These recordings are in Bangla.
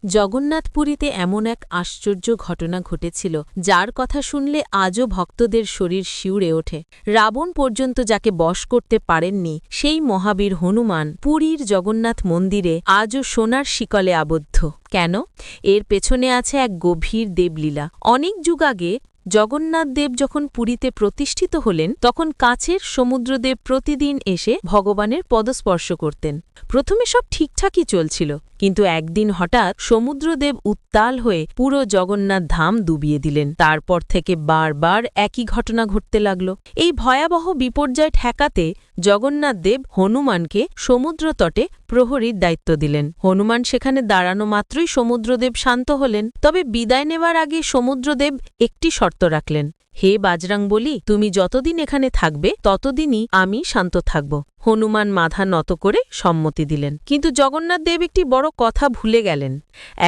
জগন্নাথপুরীতে এমন এক আশ্চর্য ঘটনা ঘটেছিল যার কথা শুনলে আজও ভক্তদের শরীর শিউরে ওঠে। রাবণ পর্যন্ত যাকে বশ করতে পারেননি সেই মহাবীর হনুমান পুরীর জগন্নাথ মন্দিরে আজও সোনার শিকলে আবদ্ধ। কেন? এর পেছনে আছে এক গভীর দেবলীলা। অনেক যুগ আগে জগন্নাথদেব যখন পুরীতে প্রতিষ্ঠিত হলেন তখন কাছের সমুদ্রদেব প্রতিদিন এসে ভগবানের পদস্পর্শ করতেন। প্রথমে সব ঠিকঠাকই চলছিল, কিন্তু একদিন হঠাৎ সমুদ্রদেব উত্তাল হয়ে পুরো জগন্নাথ ধাম ডুবিয়ে দিলেন। তারপর থেকে বারবার একই ঘটনা ঘটতে লাগল। এই ভয়াবহ বিপর্যয় ঠেকাতে জগন্নাথদেব হনুমানকে সমুদ্রতটে প্রহরীর দায়িত্ব দিলেন। হনুমান সেখানে দাঁড়ানো মাত্রই সমুদ্রদেব শান্ত হলেন। তবে বিদায় নেওয়ার আগে সমুদ্রদেব একটি শর্ত রাখলেন, হে বাজরাংবলী, তুমি যতদিন এখানে থাকবে ততদিনই আমি শান্ত থাকব। হনুমান মাথা নত করে সম্মতি দিলেন। কিন্তু জগন্নাথদেব একটি বড় কথা ভুলে গেলেন।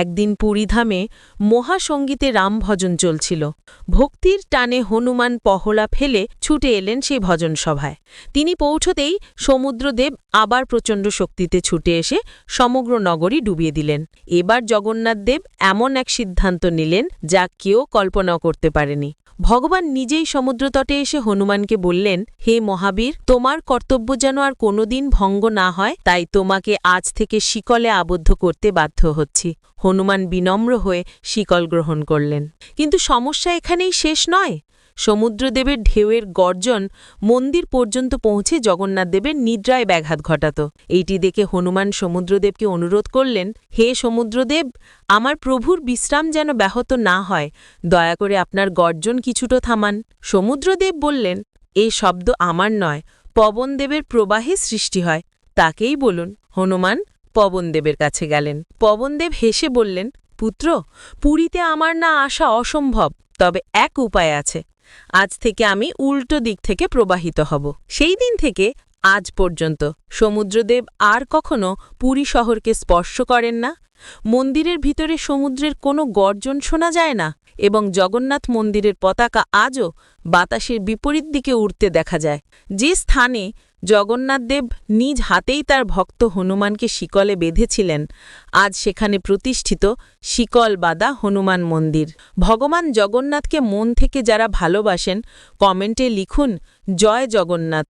একদিন পুরীধামে মহাসঙ্গীতে রামভজন চলছিল। ভক্তির টানে হনুমান পহরা ফেলে ছুটে এলেন সেই ভজন সভায়। তিনি পৌঁছতেই সমুদ্রদেব আবার প্রচণ্ড শক্তিতে ছুটে এসে সমগ্র নগরী ডুবিয়ে দিলেন। এবার জগন্নাথদেব এমন এক সিদ্ধান্ত নিলেন যা কেউ কল্পনাও করতে পারেনি। ভগবান নিজেই সমুদ্রতটে এসে হনুমানকে বললেন, হে মহাবীর, তোমার কর্তব্য যেন আর কোনোদিন ভঙ্গ না হয়, তাই তোমাকে আজ থেকে শিকলে আবদ্ধ করতে বাধ্য হচ্ছি। হনুমান বিনম্র হয়ে শিকল গ্রহণ করলেন। কিন্তু সমস্যা এখানেই শেষ নয়। সমুদ্রদেবের ঢেউয়ের গর্জন মন্দির পর্যন্ত পৌঁছে জগন্নাথদেবের নিদ্রায় ব্যাঘাত ঘটাত। এইটি দেখে হনুমান সমুদ্রদেবকে অনুরোধ করলেন, হে সমুদ্রদেব, আমার প্রভুর বিশ্রাম যেন ব্যাহত না হয়, দয়া করে আপনার গর্জন কিছুটা থামান। সমুদ্রদেব বললেন, এই শব্দ আমার নয়, পবনদেবের প্রবাহে সৃষ্টি হয়, তাকেই বলুন। হনুমান পবনদেবের কাছে গেলেন। পবনদেব হেসে বললেন, পুত্র, পুরীতে আমার না আসা অসম্ভব, তবে এক উপায় আছে। আজ থেকে আমি উল্টো দিক থেকে প্রবাহিত হব। সেই দিন থেকে আজ পর্যন্ত সমুদ্রদেব আর কখনো পুরী শহরকে স্পর্শ করেন না। মন্দিরের ভিতরে সমুদ্রের কোনো গর্জন শোনা যায় না এবং জগন্নাথ মন্দিরের পতাকা আজও বাতাসের বিপরীত দিকে উড়তে দেখা যায়। যে স্থানে জগন্নাথদেব নিজ হাতেই তার ভক্ত হনুমানকে শিকলে বেঁধেছিলেন, আজ সেখানে প্রতিষ্ঠিত শিকল বাঁধা হনুমান মন্দির। ভগবান জগন্নাথকে মন থেকে যারা ভালোবাসেন, কমেন্টে লিখুন, জয় জগন্নাথ।